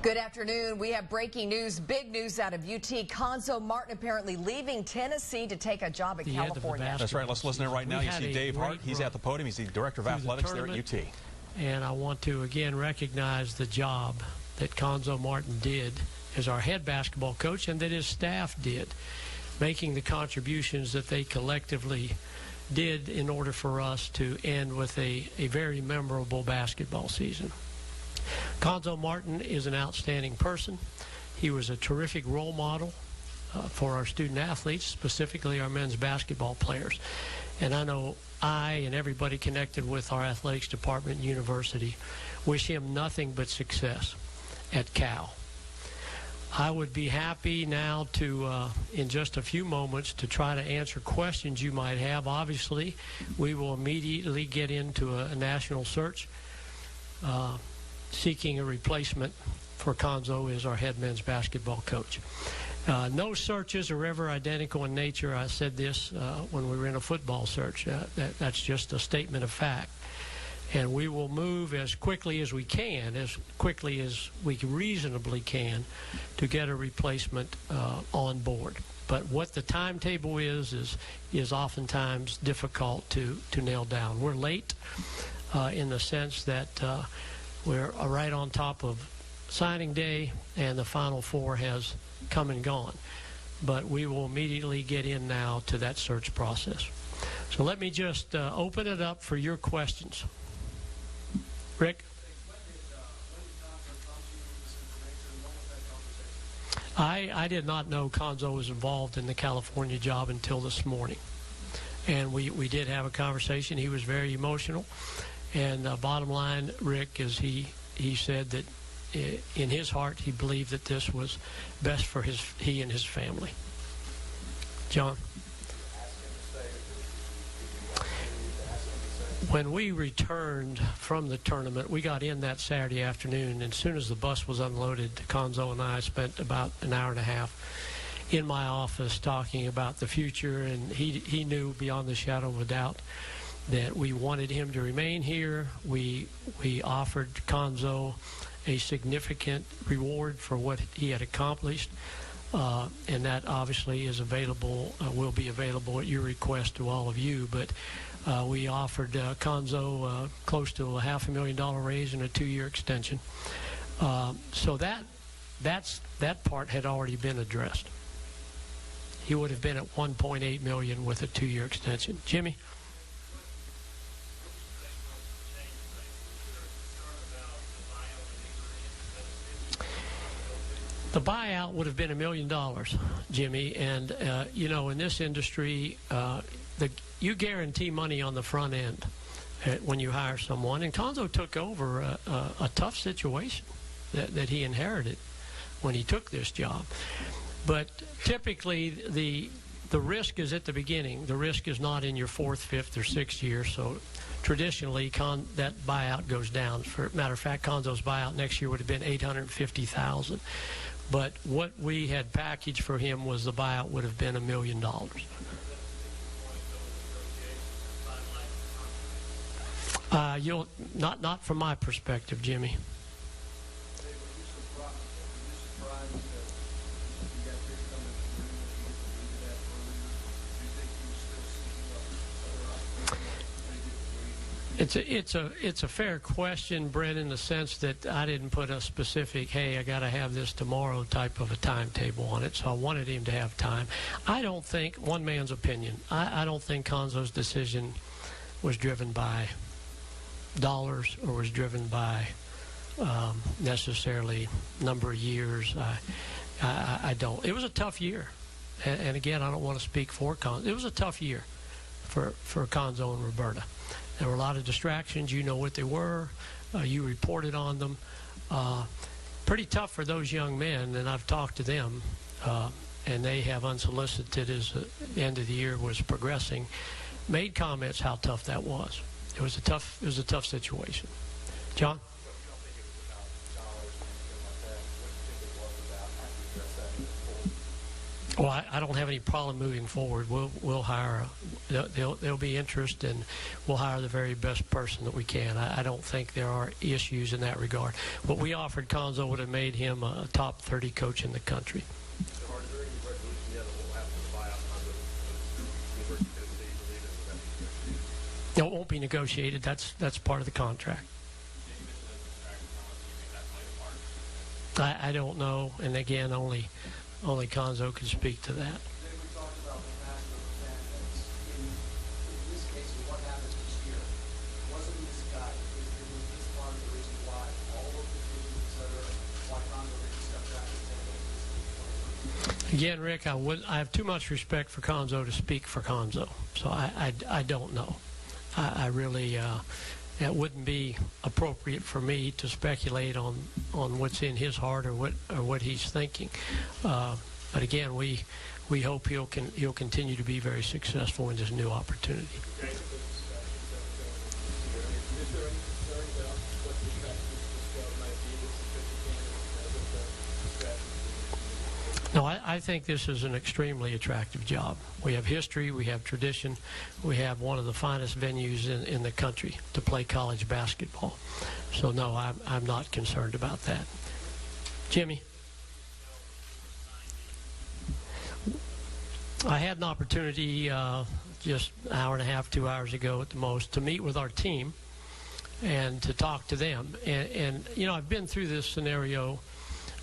Good afternoon. We have breaking news, big news out of UT. Cuonzo Martin apparently leaving Tennessee to take a job at California. That's right. Let's listen to it right now. You see Dave Hart. He's at the podium. He's the Director of Athletics there at UT. And I want to again recognize the job that Cuonzo Martin did as our head basketball coach and that his staff did, making the contributions that they collectively did in order for us to end with a very memorable basketball season. Cuonzo Martin is an outstanding person. He was a terrific role model for our student athletes, specifically our men's basketball players. And I know I and everybody connected with our athletics department and university wish him nothing but success at Cal. I would be happy now to, in just a few moments, to try to answer questions you might have. Obviously, we will immediately get into a national search seeking a replacement for Cuonzo as our head men's basketball coach. No searches are ever identical in nature. I said this when we were in a football search. That's just a statement of fact. And we will move as quickly as we reasonably can, to get a replacement on board. But what the timetable is oftentimes difficult to nail down. We're late in the sense that we're right on top of signing day, and the Final Four has come and gone. But we will immediately get in now to that search process. So let me just open it up for your questions. Rick? I did not know Cuonzo was involved in the California job until this morning. And we did have a conversation. He was very emotional. And bottom line, Rick, is he said that in his heart he believed that this was best for he and his family. John? When we returned from the tournament, we got in that Saturday afternoon, and as soon as the bus was unloaded, Cuonzo and I spent about an hour and a half in my office talking about the future, and he knew beyond the shadow of a doubt that we wanted him to remain here. We offered Cuonzo a significant reward for what he had accomplished, and that obviously is available, will be available at your request to all of you. But we offered Cuonzo close to a $500,000 raise and a 2-year extension. So that part had already been addressed. He would have been at $1.8 million with a 2-year extension. Jimmy? The buyout would have been $1 million, Jimmy, and you know, in this industry, you guarantee money on the front end when you hire someone. And Cuonzo took over a tough situation that he inherited when he took this job. But typically, the risk is at the beginning. The risk is not in your 4th, 5th, or 6th year. So traditionally, that buyout goes down. For matter of fact, Cuonzo's buyout next year would have been $850,000. But what we had packaged for him was the buyout would have been $1 million. Not from my perspective, Jimmy. It's a fair question, Brent, in the sense that I didn't put a specific, hey, I got to have this tomorrow type of a timetable on it, so I wanted him to have time. I don't think, one man's opinion, I don't think Cuonzo's decision was driven by dollars or was driven by necessarily number of years. I don't. It was a tough year. And again, I don't want to speak for Cuonzo. It was a tough year for Cuonzo and Roberta. There were a lot of distractions. You know what they were. You reported on them. Pretty tough for those young men, and I've talked to them, and they have unsolicited as the end of the year was progressing, made comments how tough that was. It was a tough situation. John? Well, I don't have any problem moving forward. We'll hire. There'll be interest, and we'll hire the very best person that we can. I don't think there are issues in that regard. What we offered Cuonzo would have made him a top 30 coach in the country. So are there any resolution yet that will happen to buy out Cuonzo? University of Tennessee, No, it won't be negotiated. That's part of the contract. I don't know, and again, only Cuonzo can speak to that. Then we talked about the passion of the fan base. In this case, what happened this year? It wasn't this guy. It was this part of the reason why all of the teams, et cetera, why Cuonzo didn't step back and say, Again, Rick, I have too much respect for Cuonzo to speak for Cuonzo, so I don't know. I really it wouldn't be appropriate for me to speculate on what's in his heart or what he's thinking. But again, we hope he'll continue to be very successful in this new opportunity. No, I think this is an extremely attractive job. We have history, we have tradition, we have one of the finest venues in the country to play college basketball. So no, I'm not concerned about that. Jimmy? I had an opportunity just an hour and a half, 2 hours ago at the most, to meet with our team and to talk to them. And you know, I've been through this scenario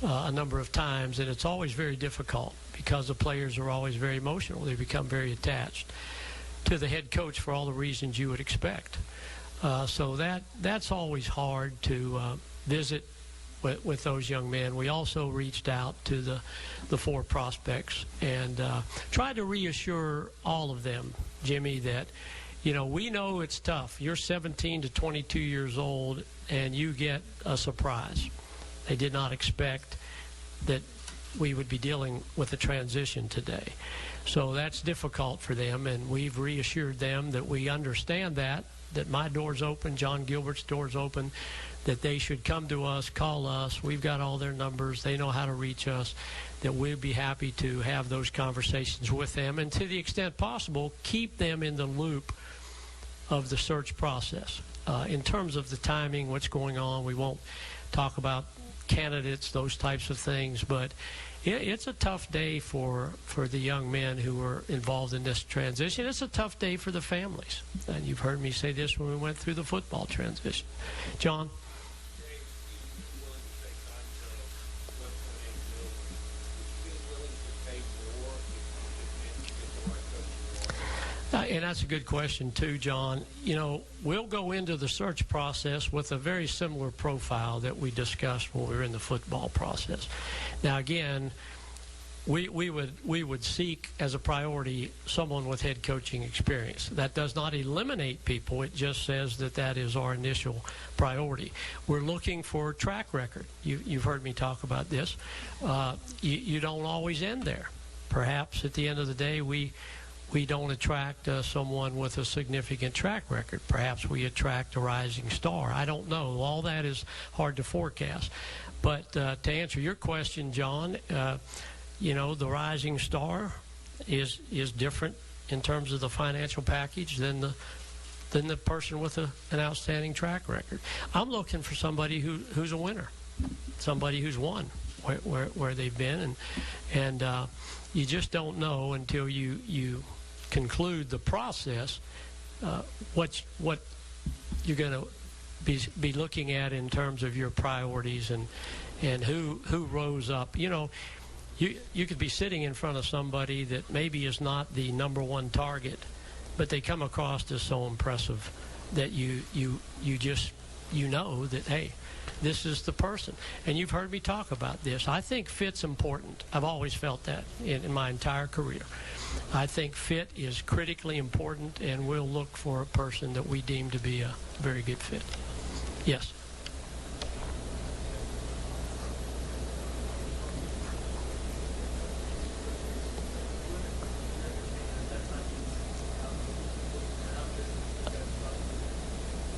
a number of times, and it's always very difficult because the players are always very emotional. They become very attached to the head coach for all the reasons you would expect. So that's always hard to visit with those young men. We also reached out to the 4 prospects and tried to reassure all of them, Jimmy, that, you know, we know it's tough. You're 17 to 22 years old, and you get a surprise. They did not expect that we would be dealing with a transition today. So that's difficult for them, and we've reassured them that we understand that my door's open, John Gilbert's door's open, that they should come to us, call us. We've got all their numbers. They know how to reach us, that we'd be happy to have those conversations with them, and to the extent possible, keep them in the loop of the search process. In terms of the timing, what's going on, we won't talk about candidates, those types of things, but it's a tough day for the young men who were involved in this transition. It's a tough day for the families, and you've heard me say this when we went through the football transition. John? And that's a good question, too, John. You know, we'll go into the search process with a very similar profile that we discussed when we were in the football process. Now, again, we would seek as a priority someone with head coaching experience. That does not eliminate people. It just says that is our initial priority. We're looking for track record. You've heard me talk about this. You don't always end there. Perhaps at the end of the day, we don't attract someone with a significant track record. Perhaps we attract a rising star. I don't know. All that is hard to forecast. But to answer your question, John, you know, the rising star is different in terms of the financial package than the person with an outstanding track record. I'm looking for somebody who's a winner, somebody who's won where they've been, and you just don't know until you conclude the process what you're going to be looking at in terms of your priorities and who rose up. You know, you could be sitting in front of somebody that maybe is not the #1 target, but they come across as so impressive that you know that, hey, this is the person. And you've heard me talk about this. I think fit's important. I've always felt that in my entire career. I think fit is critically important, and we'll look for a person that we deem to be a very good fit. Yes.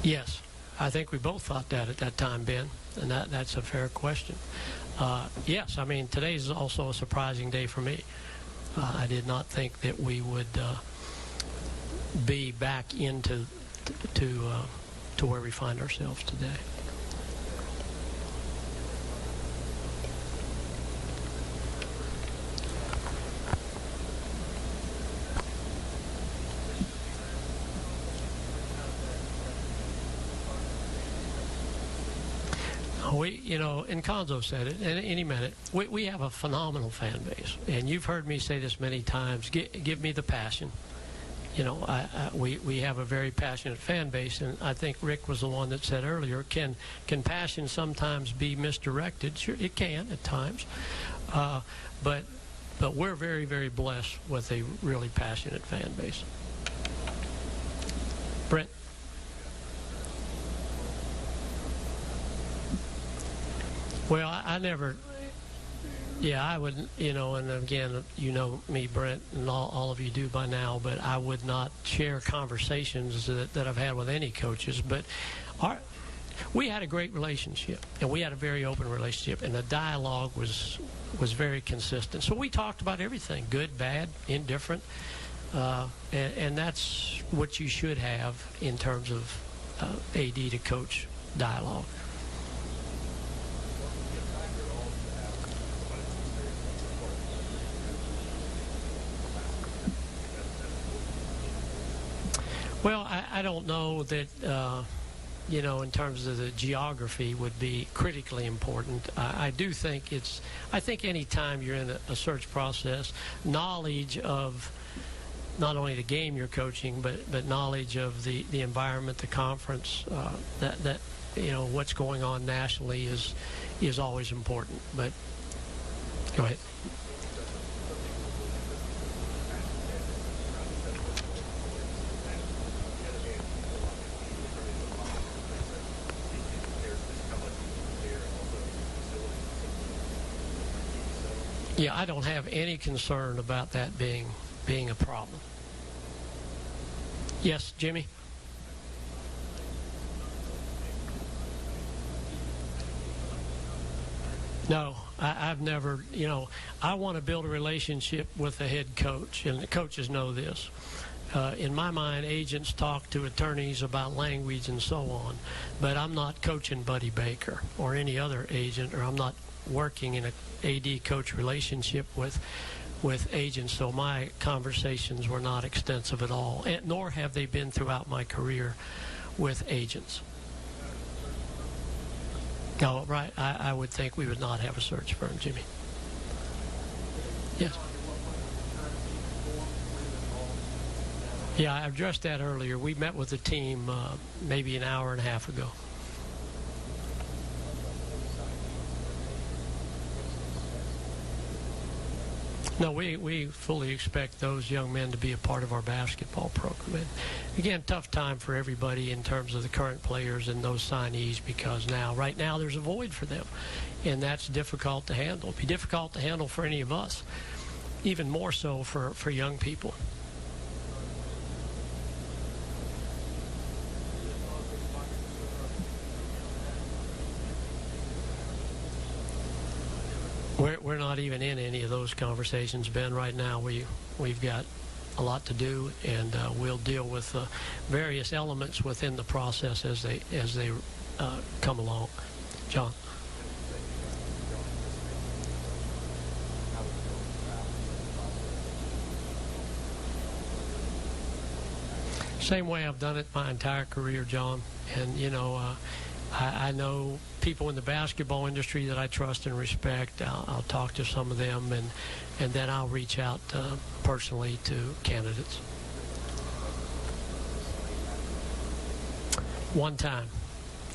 Yes. I think we both thought that at that time, Ben, and that's a fair question. Yes, I mean, today is also a surprising day for me. I did not think that we would be back into to where we find ourselves today. And Cuonzo said it, and he meant it. We have a phenomenal fan base, and you've heard me say this many times. Give me the passion. We have a very passionate fan base, and I think Rick was the one that said earlier, can passion sometimes be misdirected? Sure, it can at times, but we're very, very blessed with a really passionate fan base. Brent. Well, I never, I wouldn't, and again, you know me, Brent, and all of you do by now, but I would not share conversations that I've had with any coaches. But we had a great relationship, and we had a very open relationship, and the dialogue was very consistent. So we talked about everything, good, bad, indifferent, and that's what you should have in terms of AD to coach dialogue. Well, I don't know that, in terms of the geography would be critically important. I do think I think any time you're in a search process, knowledge of not only the game you're coaching, but knowledge of the environment, the conference, that what's going on nationally is always important. But go ahead. Yeah, I don't have any concern about that being a problem. Yes, Jimmy? No, I've never, I want to build a relationship with the head coach, and the coaches know this. In my mind, agents talk to attorneys about language and so on, but I'm not coaching Buddy Baker or any other agent, or I'm not working in a AD coach relationship with agents, so my conversations were not extensive at all, and nor have they been throughout my career with agents. No, right, I would think we would not have a search firm, Jimmy. Yes. Yeah, I addressed that earlier. We met with the team maybe an hour and a half ago. No, we fully expect those young men to be a part of our basketball program. And again, tough time for everybody in terms of the current players and those signees, because right now there's a void for them, and that's difficult to handle. It'd be difficult to handle for any of us, even more so for young people. We're not even in any of those conversations, Ben. Right now, we've got a lot to do, and we'll deal with various elements within the process as they come along. John. Same way I've done it my entire career, John, and I know people in the basketball industry that I trust and respect. I'll talk to some of them, and then I'll reach out personally to candidates. One time,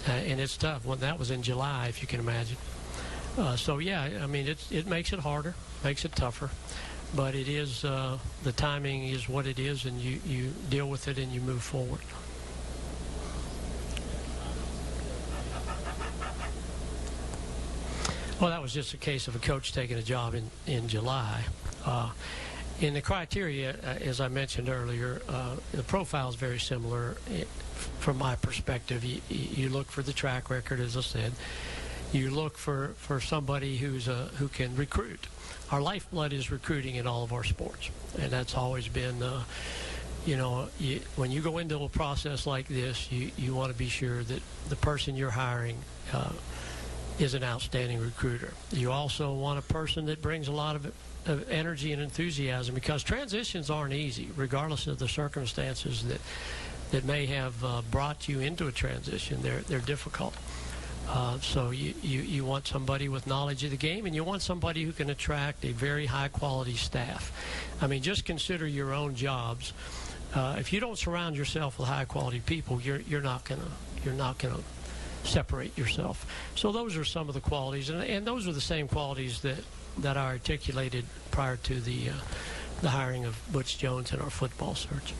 and it's tough. That was in July, if you can imagine. So yeah, I mean, it makes it harder, makes it tougher, but it is the timing is what it is, and you deal with it and you move forward. Well, that was just a case of a coach taking a job in July. In the criteria, as I mentioned earlier, the profile is very similar. From my perspective, you look for the track record, as I said. you look for somebody who can recruit. Our lifeblood is recruiting in all of our sports, and that's always been, when you go into a process like this, you want to be sure that the person you're hiring is an outstanding recruiter. You also want a person that brings a lot of energy and enthusiasm, because transitions aren't easy, regardless of the circumstances that may have brought you into a transition. They're difficult. So you want somebody with knowledge of the game, and you want somebody who can attract a very high-quality staff. I mean, just consider your own jobs. If you don't surround yourself with high-quality people, you're not gonna separate yourself. So those are some of the qualities, and those are the same qualities that I articulated prior to the hiring of Butch Jones in our football search.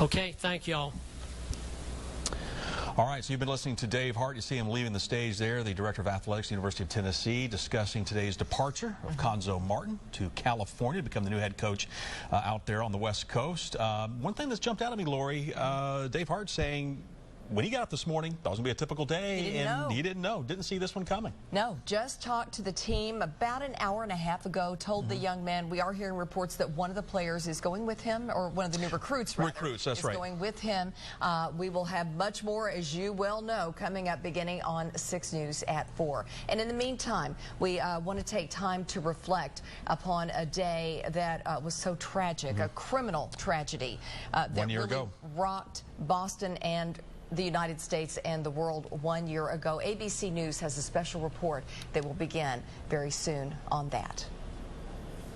Okay, thank y'all. All right, so you've been listening to Dave Hart. You see him leaving the stage there, the Director of Athletics, University of Tennessee, discussing today's departure of Cuonzo Martin to California to become the new head coach out there on the West Coast. One thing that's jumped out at me, Lori, Dave Hart saying when he got up this morning, thought it was going to be a typical day, he didn't see this one coming. No, just talked to the team about an hour and a half ago, told the young man, we are hearing reports that one of the players is going with him, or one of the new recruits, rather, that's right, going with him. We will have much more, as you well know, coming up beginning on 6 News at 4. And in the meantime, we want to take time to reflect upon a day that was so tragic, a criminal tragedy that 1 year really ago rocked Boston and the United States and the world 1 year ago. ABC News has a special report that will begin very soon on that.